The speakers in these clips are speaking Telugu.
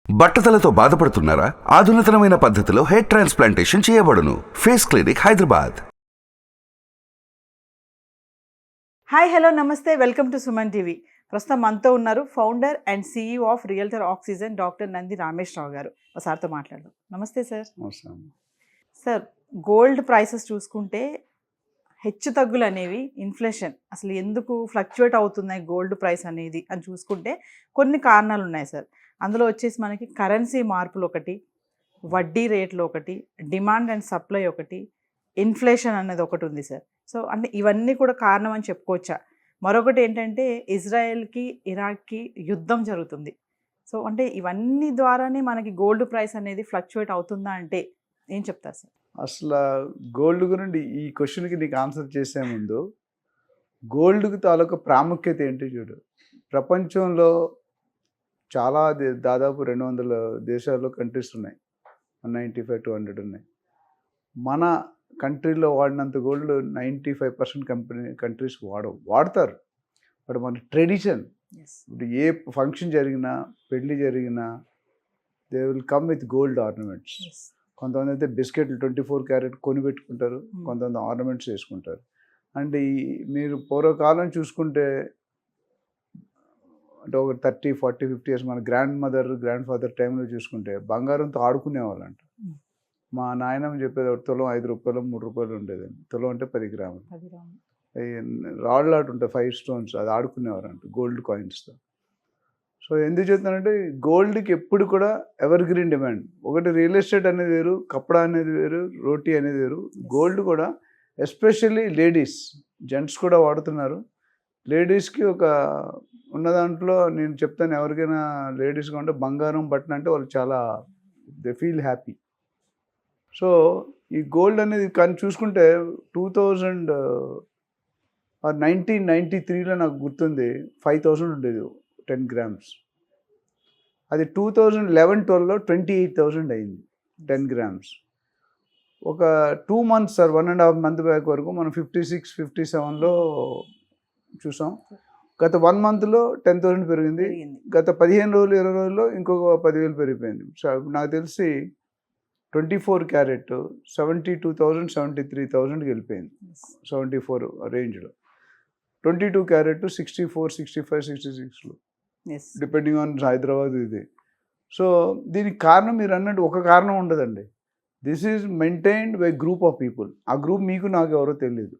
బట్టతలతో బాధపడుతున్నారా? ఆధునితనమైన పద్ధతిలో హెయిర్ ట్రాన్స్ప్లాంటేషన్ చేయబడును. Face clinic, Hyderabad. Hi, hello, నమస్తే, వెల్కమ్ టు సుమన్ టీవీ. ప్రస్తుతం మనతో ఉన్నారు founder and CEO of realtor oxygen doctor Nandi Rameshwar Rao గారు. సార్తో మాట్లాడదాం. నమస్తే సార్. సార్, గోల్డ్ ప్రైసెస్ చూసుకుంటే హెచ్చు తగ్గులు అనేవి, ఇన్ఫ్లేషన్ అసలు ఎందుకు ఫ్లక్చువేట్ అవుతున్నాయి గోల్డ్ ప్రైస్ అనేది అని చూసుకుంటే కొన్ని కారణాలు ఉన్నాయి సార్. అందులో వచ్చేసి మనకి కరెన్సీ మార్పులు ఒకటి, వడ్డీ రేట్లు ఒకటి, డిమాండ్ అండ్ సప్లై ఒకటి, ఇన్ఫ్లేషన్ అనేది ఒకటి ఉంది సార్. సో అంటే ఇవన్నీ కూడా కారణం అని చెప్పుకోవచ్చా? మరొకటి ఏంటంటే ఇజ్రాయెల్కి ఇరాక్కి యుద్ధం జరుగుతుంది. సో అంటే ఇవన్నీ ద్వారానే మనకి గోల్డ్ ప్రైస్ అనేది ఫ్లక్చువేట్ అవుతుందా అంటే ఏం చెప్తారు సార్? అసలు గోల్డ్ గురించి ఈ క్వశ్చన్కి నీకు ఆన్సర్ చేసే ముందు గోల్డ్కి తాలూకా ప్రాముఖ్యత ఏంటి చూడు. ప్రపంచంలో చాలా దాదాపు 200 దేశాల్లో కంట్రీస్ ఉన్నాయి. 195 to 100 ఉన్నాయి. మన కంట్రీలో వాడినంత గోల్డ్ 95% కంట్రీస్ వాడతారు. బట్ మన ట్రెడిషన్, ఇప్పుడు ఏ ఫంక్షన్ జరిగినా, పెళ్ళి జరిగినా, they will come with gold ornaments. కొంతమంది అయితే బిస్కెట్లు 24 క్యారెట్ కొని పెట్టుకుంటారు, కొంతమంది ఆర్నమెంట్స్ వేసుకుంటారు. అంటే మీరు పూర్వకాలం చూసుకుంటే అంటే ఒక 30, 40, 50 years మన గ్రాండ్ ఫాదర్ టైంలో చూసుకుంటే బంగారంతో ఆడుకునేవాళ్ళంట. మా నాయనమ్మ చెప్పేది ఒకటి తులం 5 రూపాయలు 3 రూపాయలు ఉండేదండి. తులం అంటే 10 గ్రాములు. రాళ్ళాట ఉంటాయి 5 stones, అది ఆడుకునేవారంట గోల్డ్ కాయిన్స్తో. సో ఎందుకు చెప్తానంటే గోల్డ్కి ఎప్పుడు కూడా ఎవర్ గ్రీన్ డిమాండ్. ఒకటి రియల్ ఎస్టేట్ అనేది వేరు, కప్పడా అనేది వేరు, రోటీ అనేది వేరు. గోల్డ్ కూడా ఎస్పెషల్లీ లేడీస్, జెంట్స్ కూడా వాడుతున్నారు. లేడీస్కి ఒక ఉన్న దాంట్లో నేను చెప్తాను, ఎవరికైనా లేడీస్గా ఉంటే బంగారం బట్టన్ అంటే వాళ్ళు చాలా దే ఫీల్ హ్యాపీ. సో ఈ గోల్డ్ అనేది కానీ చూసుకుంటే 1993లో నాకు గుర్తుంది 5000 ఉండేది 10 grams. అది 2011-12లో 28,000 అయింది 10 grams. ఒక 2 months సార్, 1.5 month బ్యాక్ వరకు మనం 56, 57లో చూసాం. గత 1 monthలో 10,000 పెరిగింది. గత 15 రోజులు 20 రోజుల్లో ఇంకొక 10,000 పెరిగిపోయింది. సో నాకు తెలిసి 24 క్యారెట్ 72,000, 73,000కి వెళ్ళిపోయింది. 74 రేంజ్లో. 22 క్యారెట్ 64, 65, 66లో డిపెండింగ్ ఆన్ హైదరాబాద్ ఇది. సో దీనికి కారణం మీరు అన్నట్టు ఒక కారణం ఉండదండి. This is maintained by group of people. ఆ గ్రూప్ మీకు నాకు ఎవరో తెలియదు.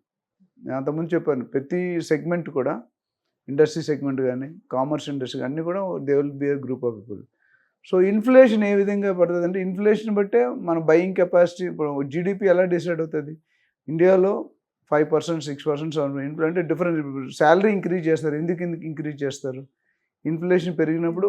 నేను అంతకుముందు చెప్పాను, ప్రతి సెగ్మెంట్ కూడా, ఇండస్ట్రీ సెగ్మెంట్ కానీ, కామర్స్ ఇండస్ట్రీ అన్నీ కూడా they will be a group of people. So inflation ఏ విధంగా పడుతుంది అంటే ఇన్ఫ్లేషన్ బట్టే మన బయింగ్ కెపాసిటీ. ఇప్పుడు జీడిపి ఎలా డిసైడ్ అవుతుంది? ఇండియాలో 5%, 6%, 7% అంటే డిఫరెన్స్. శాలరీ ఇంక్రీజ్ చేస్తారు. ఎందుకు ఇంక్రీజ్ చేస్తారు? ఇన్ఫ్లేషన్ పెరిగినప్పుడు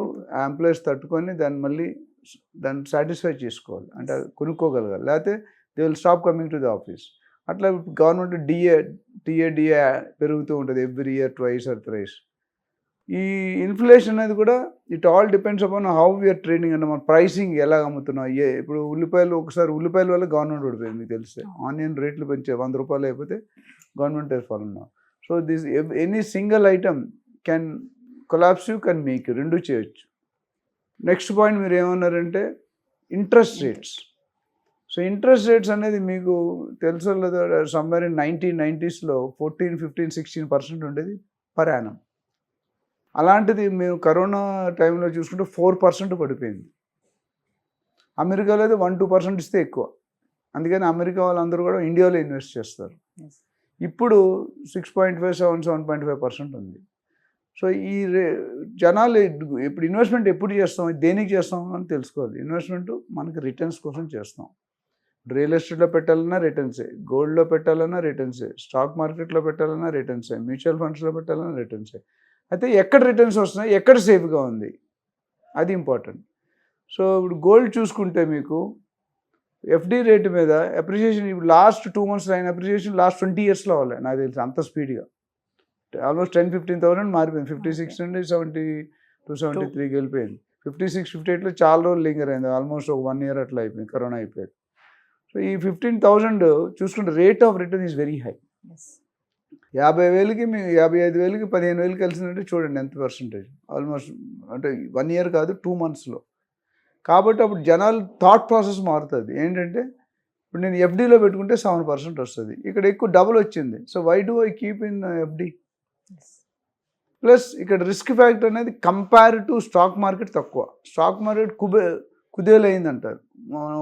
ఎంప్లాయీస్ తట్టుకొని దాన్ని సాటిస్ఫై చేసుకోవాలి, అంటే కొనుక్కోగలగాలి. లేకపోతే they will stop coming to the office. అట్లా గవర్నమెంట్ డిఏ పెరుగుతూ ఉంటుంది every year, twice or thrice. ఈ ఇన్ఫ్లేషన్ అనేది కూడా it all depends upon how we are trading. అంటే మన ప్రైసింగ్ ఎలా అమ్ముతున్నాం. ఇప్పుడు ఒకసారి ఉల్లిపాయల వల్ల గవర్నమెంట్ ఓడిపోయింది మీకు తెలిస్తే. ఆనియన్ రేట్లు పెంచే 100 రూపాయలు అయిపోతే government follow. So this any single item can collapse, you can make, రెండు చేయొచ్చు. నెక్స్ట్ పాయింట్ మీరు ఏమన్నారంటే interest rates. So interest rates అనేది మీకు తెలుసో లేదో, సమ్వేర్ ఇన్ 1990sలో 14, 15, 16% ఉండేది పర్ యానం. అలాంటిది మేము కరోనా టైంలో చూసుకుంటే 4% పడిపోయింది. అమెరికాలో అయితే 1-2% ఇస్తే ఎక్కువ. అందుకని అమెరికా వాళ్ళందరూ కూడా ఇండియాలో ఇన్వెస్ట్ చేస్తారు. ఇప్పుడు 6.5, 7.5% ఉంది. సో ఈ జనాలు ఇప్పుడు ఇన్వెస్ట్మెంట్ ఎప్పుడు చేస్తాం, దేనికి చేస్తాం అని తెలుసుకోవాలి. ఇన్వెస్ట్మెంట్ మనకి రిటర్న్స్ కోసం చేస్తాం. రియల్ ఎస్టేట్లో పెట్టాలన్నా రిటర్న్సే, గోల్డ్లో పెట్టాలన్నా రిటర్న్సే, స్టాక్ మార్కెట్లో పెట్టాలన్నా రిటర్న్సే, మ్యూచువల్ ఫండ్స్లో పెట్టాలన్నా రిటర్న్సే. అయితే ఎక్కడ రిటర్న్స్ వస్తున్నాయి, ఎక్కడ సేఫ్గా ఉంది, అది ఇంపార్టెంట్. సో ఇప్పుడు గోల్డ్ చూసుకుంటే మీకు ఎఫ్డి రేటు మీద అప్రిషియేషన్ ఇప్పుడు లాస్ట్ 2 months అయిన అప్రిషియేషన్ లాస్ట్ 20 yearsలో అవ్వాలి నాకు తెలిసి. అంత స్పీడ్గా ఆల్మోస్ట్ 10,000-15,000 మారిపోయింది. 56 నుండి 72-73కి వెళ్ళిపోయింది. 56, 58లో చాలా రోజులు లింగర్ అయింది. ఆల్మోస్ట్ ఒక 1 year అట్లా అయిపోయింది, కరోనా అయిపోయింది. సో ఈ 15,000 చూసుకుంటే rate of return is very high. 50,000కి మీకు 55,000కి 15,000 కలిసిందంటే చూడండి ఎంత పర్సంటేజ్. ఆల్మోస్ట్ అంటే 1 year కాదు 2 monthsలో. కాబట్టి అప్పుడు జనాలు థాట్ ప్రాసెస్ మారుతుంది. ఏంటంటే ఇప్పుడు నేను ఎఫ్డీలో పెట్టుకుంటే 7% వస్తుంది, ఇక్కడ ఎక్కువ డబుల్ వచ్చింది. So why do I keep in FD? Plus ఇక్కడ రిస్క్ ఫ్యాక్టర్ అనేది కంపేర్ టు స్టాక్ మార్కెట్ తక్కువ. స్టాక్ మార్కెట్ కుదేలైంది అంటారు.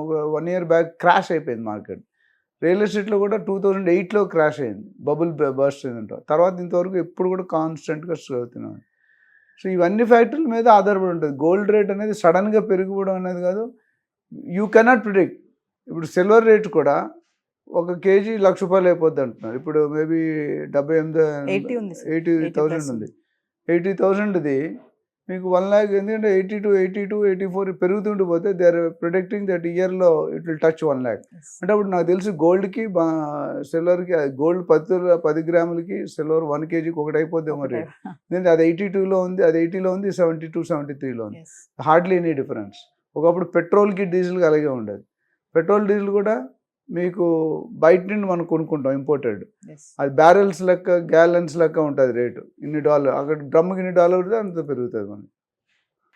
ఒక 1 year బ్యాక్ క్రాష్ అయిపోయింది మార్కెట్. రియల్ ఎస్టేట్లో కూడా 2008లో క్రాష్ అయింది, బబుల్ బర్స్ట్ అయిందంట. తర్వాత ఇంతవరకు ఎప్పుడు కూడా కాన్స్టెంట్గా అవుతున్నాను. సో ఇవన్నీ ఫ్యాక్టర్ల మీద ఆధారపడి ఉంటుంది. గోల్డ్ రేట్ అనేది సడన్గా పెరిగిపోవడం అనేది కాదు, యూ కెనాట్ ప్రిడిక్ట్. ఇప్పుడు సిల్వర్ రేట్ కూడా 1 kg ₹1,00,000 అయిపోద్ది అంటున్నారు. ఇప్పుడు మేబీ 80,000 ఉంది. 80,000ది మీకు 1 lakh, ఎందుకంటే 82, 84 పెరుగుతుంటూ పోతే దే ఆర్ ప్రిడిక్టింగ్ దట్ ఇయర్లో ఇట్ విల్ టచ్ 1 lakh. అంటే అప్పుడు నాకు తెలిసి గోల్డ్కి సిల్వర్కి, గోల్డ్ 10 గ్రాములకి సిల్వర్ 1 kgకి ఒకటి అయిపోద్దేమో రేట్. ఎందుకంటే అది 82లో ఉంది, అది 80లో ఉంది, 72, 73లో ఉంది. Hardly any difference. ఒకప్పుడు పెట్రోల్కి డీజిల్కి అలాగే ఉండేది. పెట్రోల్ డీజిల్ కూడా మీకు బయట నుండి మనం కొనుక్కుంటాం ఇంపోర్టెడ్, అది బ్యారెల్స్ లెక్క, గ్యాలన్స్ లెక్క ఉంటుంది రేటు. $1 అక్కడ డ్రమ్కి $1 ఉంటే అంత పెరుగుతుంది మనకి.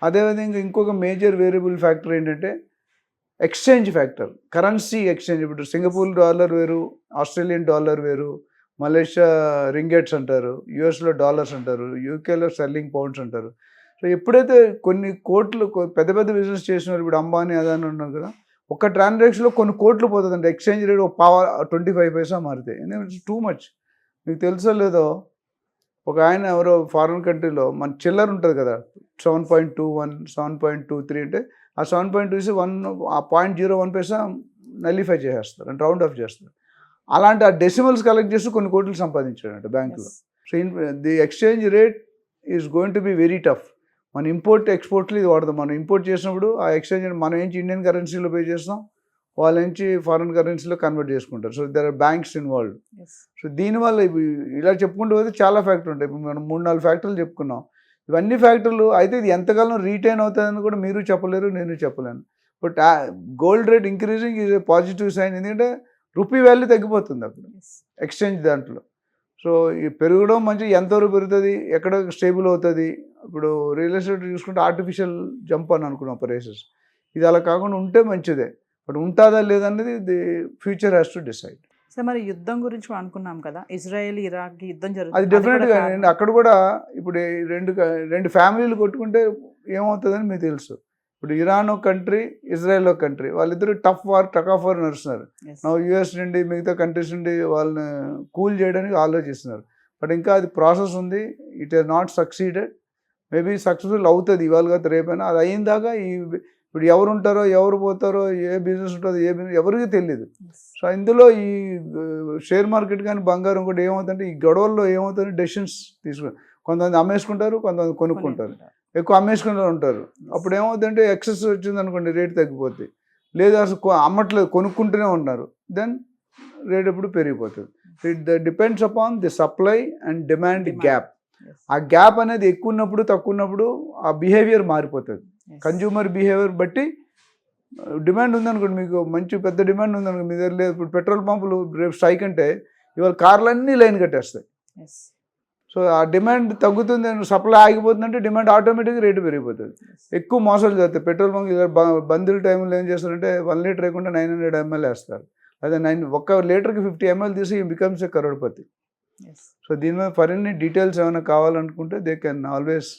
అదేవిధంగా ఇంకొక మేజర్ వేరియబుల్ ఫ్యాక్టర్ ఏంటంటే ఎక్స్చేంజ్ ఫ్యాక్టర్, కరెన్సీ ఎక్స్చేంజ్. ఇప్పుడు సింగపూర్ డాలర్ వేరు, ఆస్ట్రేలియన్ డాలర్ వేరు, మలేషియా రింగెట్స్ అంటారు, యూఎస్లో డాలర్స్ అంటారు, యూకేలో స్టెర్లింగ్ పౌండ్స్ అంటారు. సో ఎప్పుడైతే కొన్ని కోట్లు పెద్ద పెద్ద బిజినెస్ చేసినారు, ఇప్పుడు అంబానీ అదాని ఉన్నారు కదా, ఒక ట్రాన్సాక్షన్లో కొన్ని కోట్లు పోతుందంటే ఎక్స్చేంజ్ రేట్ 25 పైసా మారితే. ఎందుకంటే టూ మచ్. మీకు తెలుసో లేదో, ఒక ఆయన ఎవరో ఫారిన్ కంట్రీలో మన చిల్లర ఉంటుంది కదా 7.21, 7.23 అంటే ఆ 7.2 0.01 పైసా నల్లిఫై చేసేస్తారు అంటే రౌండ్ ఆఫ్ చేస్తారు. అలాంటి ఆ డెసిమల్స్ కలెక్ట్ చేస్తూ కొన్ని కోట్లు సంపాదించాడంట బ్యాంకులో. So the exchange rate is going to be very tough. మన ఇంపోర్ట్ ఎక్స్పోర్ట్లు ఇది వాడదాం. మనం ఇంపోర్ట్ చేసినప్పుడు ఆ ఎక్స్చేంజ్ మనం ఏంచి ఇండియన్ కరెన్సీలో పే చేస్తాం, వాళ్ళ నుంచి ఫారిన్ కరెన్సీలో కన్వర్ట్ చేసుకుంటారు. So there are banks involved. So దీనివల్ల ఇలా చెప్పుకుంటూ పోతే చాలా ఫ్యాక్టర్లు ఉంటాయి. ఇప్పుడు మనం 3-4 ఫ్యాక్టర్లు చెప్పుకున్నాం. ఇవన్నీ ఫ్యాక్టర్లు అయితే ఇది ఎంతకాలం రీటైన్ అవుతుందని కూడా మీరు చెప్పలేరు, నేను చెప్పలేను. But gold rate increasing is a positive sign. ఎందుకంటే రూపీ వాల్యూ తగ్గిపోతుంది అప్పుడు ఎక్స్చేంజ్ దాంట్లో. సో ఈ పెరగడం మంచి, ఎంతవరకు పెరుగుతుంది, ఎక్కడ స్టేబుల్ అవుతుంది. ఇప్పుడు రియల్ ఎస్టేట్ చూసుకుంటే ఆర్టిఫిషియల్ జంప్ అని అనుకున్నాం ప్రైసెస్. ఇది అలా కాకుండా ఉంటే మంచిదే, బట్ ఉంటుందా లేదనేది the future has to decide. Sir మరి యుద్ధం గురించి కూడా అనుకున్నాం కదా, ఇజ్రాయెల్ ఇరాక్ యుద్ధం అది జరుగుతుంది. డెఫినెట్గా అక్కడ కూడా ఇప్పుడు రెండు ఫ్యామిలీలు కొట్టుకుంటే ఏమవుతుందని మీకు తెలుసు. ఇప్పుడు ఇరాన్ ఒక కంట్రీ, ఇజ్రాయెల్ ఒక కంట్రీ, వాళ్ళిద్దరు టఫ్ ఆఫ్ వార్ నడుస్తున్నారు. యూఎస్ నుండి మిగతా కంట్రీస్ నుండి వాళ్ళని కూల్ చేయడానికి ఆలోచిస్తున్నారు. బట్ ఇంకా అది ప్రాసెస్ ఉంది. It is not succeeded. Maybe successful అవుతుంది ఇవాళ కాదు రేపైనా. అది అయిందాకా ఇప్పుడు ఎవరు ఉంటారో, ఎవరు పోతారో, ఏ బిజినెస్ ఉంటుందో, ఏ బిజినెస్ ఎవరికి తెలియదు. సో ఇందులో ఈ షేర్ మార్కెట్ కానీ బంగారం కూడా ఏమవుతుందంటే ఈ గొడవల్లో ఏమవుతుంది, డెసిషన్స్ తీసుకుని కొంతమంది అమ్మేసుకుంటారు, కొంతమంది కొనుక్కుంటారు. ఎక్కువ అమ్మేసుకునే ఉంటారు. అప్పుడు ఏమవుతుందంటే ఎక్సెస్ వచ్చింది అనుకోండి, రేట్ తగ్గిపోతుంది. లేదా అసలు అమ్మట్లేదు, కొనుక్కుంటూనే ఉన్నారు, దెన్ రేట్ ఎప్పుడు పెరిగిపోతుంది. It depends upon the supply and demand gap. ఆ గ్యాప్ అనేది ఎక్కువ ఉన్నప్పుడు, తక్కువ ఉన్నప్పుడు ఆ బిహేవియర్ మారిపోతుంది. కన్జ్యూమర్ బిహేవియర్ బట్టి డిమాండ్ ఉందనుకోండి, మీకు మంచి పెద్ద డిమాండ్ ఉందనుకోండి, మీ దగ్గర లేదు. ఇప్పుడు పెట్రోల్ పంపులు రేపు స్ట్రైక్ అంటే ఇవాళ కార్లన్నీ లైన్ కట్టేస్తాయి. సో ఆ డిమాండ్ తగ్గుతుంది, సప్లై ఆగిపోతుందంటే డిమాండ్ ఆటోమేటిక్గా రేటు పెరిగిపోతుంది. ఎక్కువ మోసాలు జరుగుతాయి. పెట్రోల్ బంక్ బందుల టైంలో ఏం చేస్తారంటే 1 లీటర్ వేయకుండా 900 ml వేస్తారు. అదే 1 లీటర్కి 50 ml తీసి బికమ్స్ ఏ కరోడ్పతి. సో దీని మీద మరిన్ని డీటెయిల్స్ ఏమైనా కావాలనుకుంటే they can always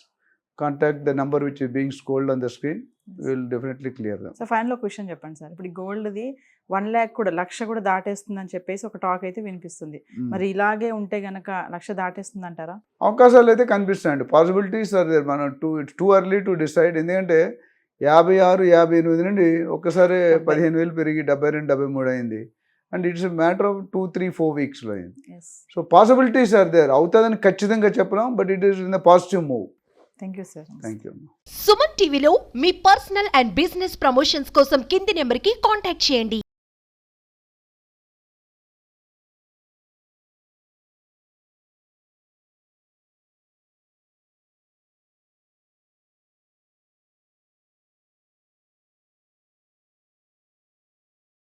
contact the number which is being scrolled on the screen. Will definitely clear them. So final question చెప్పండి సార్. ఇప్పుడు గోల్డ్ది 1 lakh కూడా 1,00,000 కూడా దాటేస్తుందని చెప్పేసి ఒక టాక్ అయితే వినిపిస్తుంది. మరి ఇలాగే ఉంటే గనక 1,00,000 దాటేస్తుంది అంటారా? అవకాశాలు అయితే కనిపిస్తాయండి. Possibilities are there. మనం it's too early to decide. ఎందుకంటే 56, 58 నుండి ఒక్కసారి 15,000 పెరిగి 72, 73 అయింది. అండ్ ఇట్స్ మ్యాటర్ ఆఫ్ 2, 3, 4 వీక్స్లో అయింది. So possibilities are there. అవుతుందని ఖచ్చితంగా చెప్పలేం, but it is in the positive move. Thank you sir. Thank you. Suman టీవీలో మీ పర్సనల్ అండ్ బిజినెస్ ప్రమోషన్స్ కోసం కింది నెంబర్కి కాంటాక్ట్ చేయండి.